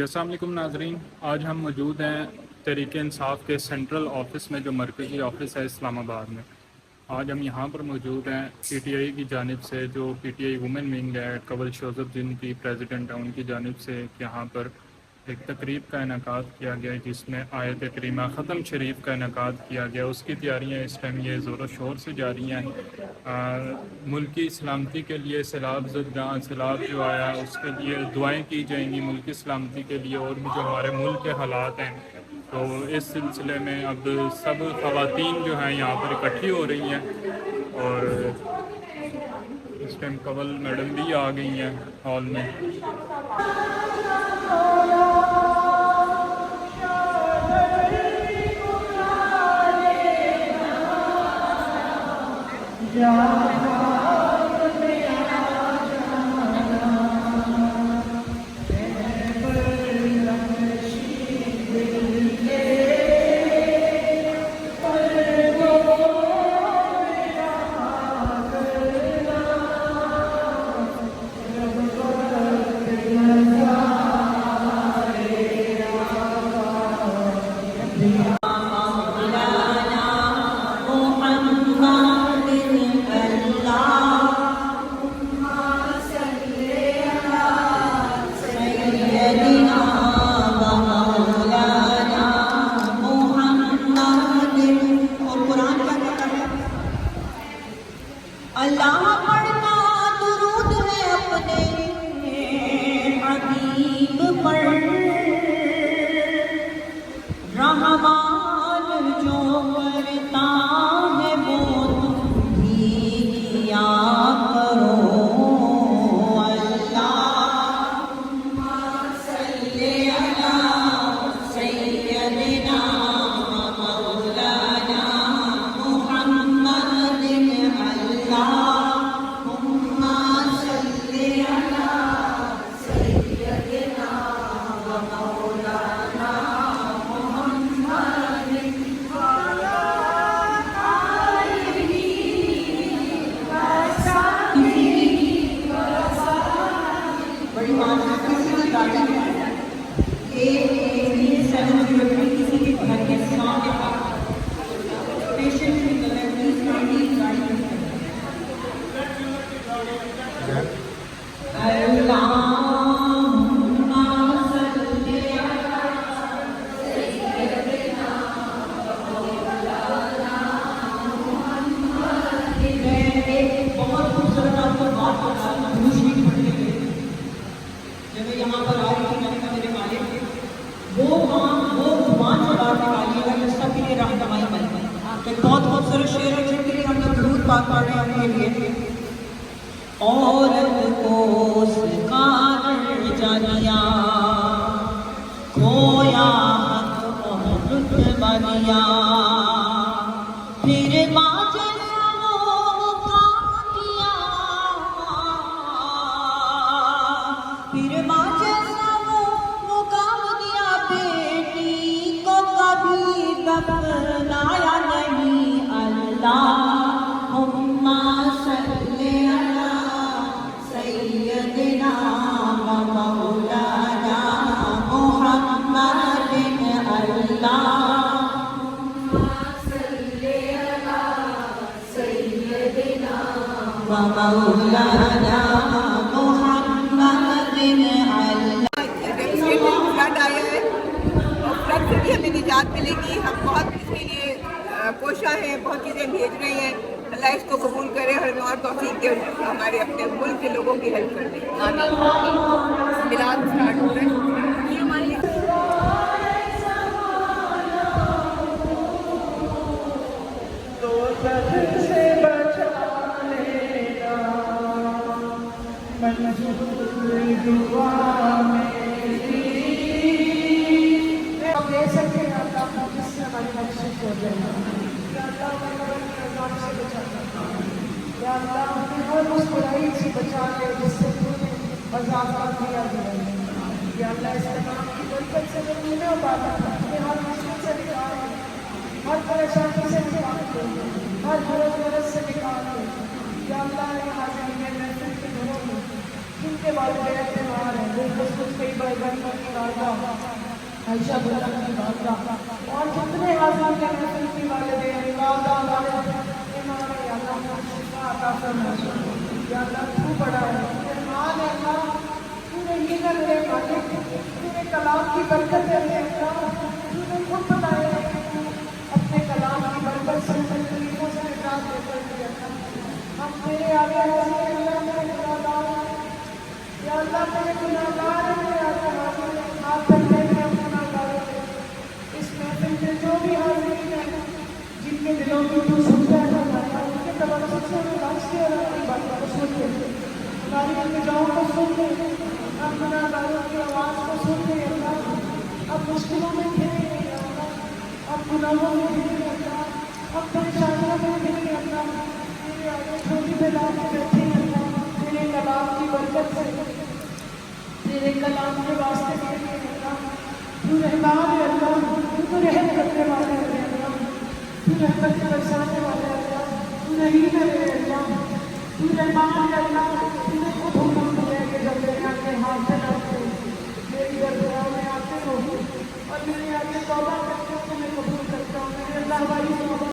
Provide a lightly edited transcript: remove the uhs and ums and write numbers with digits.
السلام علیکم ناظرین، آج ہم موجود ہیں تحریک انصاف کے سینٹرل آفس میں جو مرکزی آفس ہے اسلام آباد میں۔ آج ہم یہاں پر موجود ہیں پی ٹی آئی کی جانب سے، جو P T I women wing ہے، قبل شوزب جن کی پریزیڈنٹ ہیں، ان کی جانب سے یہاں پر ایک تقریب کا انعقاد کیا گیا جس میں آیت کریمہ ختم شریف کا انعقاد کیا گیا۔ اس کی تیاریاں اس ٹائم یہ زور و شور سے جاری ہیں۔ ملکی سلامتی کے لیے سیلاب زدگاں، سیلاب جو آیا اس کے لیے دعائیں کی جائیں گی ملکی سلامتی کے لیے، اور بھی جو ہمارے ملک کے حالات ہیں۔ تو اس سلسلے میں اب سب خواتین جو ہیں یہاں پر اکٹھی ہو رہی ہیں، اور اس ٹائم قبل میڈم بھی آ گئی ہیں ہال میں۔ اللہ پڑھنا درود ہے اپنے حبیب پر، رحمان جو کرتا ہے وہ تم بھی کیا کرو۔ اللہم صلی علی سیدنا مولانا محمد، بہت خوبصورت شعر ہے جن کے لیے ہم نے درود پاک پڑھ رہے ہیں ان کے لیے۔ عورت کو سکھانے جانیا، کھویا حق عورت بنیا، پھر باجے وہ کام کیا، پھر باجے وہ کام کیا، بیٹی کو کبھی دفنایا نہیں۔ اللہم صلی علی سیدنا مولانا محمد، اللہم صلی علی سیدنا مولانا محمد۔ فلڈ آیا ہے اور فلڈ سے بھی ہمیں نجات ملے گی۔ ہم بہت اس کے لیے کوشاں ہیں، بہت چیزیں بھیج رہے ہیں۔ اللہ اس کو قبول کرے اور ہمیں اور توفیق دے ہمارے اپنے ملک کے لوگوں کی ہیلپ کرنے۔ میلاد اسٹارٹ ہو رہا ہے، یہ ہماری یا اللہ ہمیں ہر اس برائی سے بچا لے جس سے تو نے آزاد کیا گیا ہے۔ یا اللہ اس تمام کی برکت سے ضرور عبادت ہمیں ہر مشکل سے نکال دے، ہر پریشانی سے نکال دے، ہر حرج ورج سے نکال دے۔ یا اللہ یہاں جائیں محفل کے گھروں میں جن کے والدین بیمار ہیں، بالخصوص کئی بڑے بڑی کی والدہ عائشہ بلا کی والدہ، اور جتنے حاضرین کے محفل کی والدین والدہ والد ایمان ہے، یا اللہ کو شفا عطا فرما، یا اللہ تو بڑا ہے، ایمان ہے اللہ، تو نے یہ نہ میرے مالک، تو نے کلام کی برکت ہے اللہ، تو نے خود بتایا ہے کہ تو اپنے کلام کی برکت سے تکلیفوں سے نجات دے کر دیا تھا۔ ہم تیرے آگے حاضر ہیں اللہ، میرے گناہگار ہیں، یا اللہ میرے گناہگار ہیں، میرے آگے حاضر ہیں، آپ بندے میں گناہگار ہیں۔ اس محفل میں جو بھی حاضرین ہیں، جن کے دلوں کی تو سنتا ہے ہمارا، ان کے توسط سے ہمیں بخش دے اور اپنی باتوں کو سن لے، ہماری التجاؤں کو سن لے، ہم گناہگاروں کی آواز کو سن لے اللہ، اب مشکلوں میں گھرے نہیں اللہ، اب گناہوں میں گھرے اللہ، اب پریشانیوں میں گھرے اللہ، میرے آگے چھوٹی بلا کے بیٹھے ہیں اللہ، تیرے کلام کی برکت سے، تیرے کلام کے واسطے کے لیے اللہ، تو رحمان ہے اللہ، تو رحم کرنے والے ہیں اللہ، تو رحمت برسانے والے ہیں اللہ، تو رحیم ہے اللہ، تو رحمان ہے اللہ، تو نے خود حکم دیا کہ جب میرے آگے ہاتھ پھیلاتے ہو، میری درگاہ میں آتے ہو اور میرے آگے توبہ کرتے ہو تو میں قبول کرتا ہوں، میرے اللہ ہماری توبہ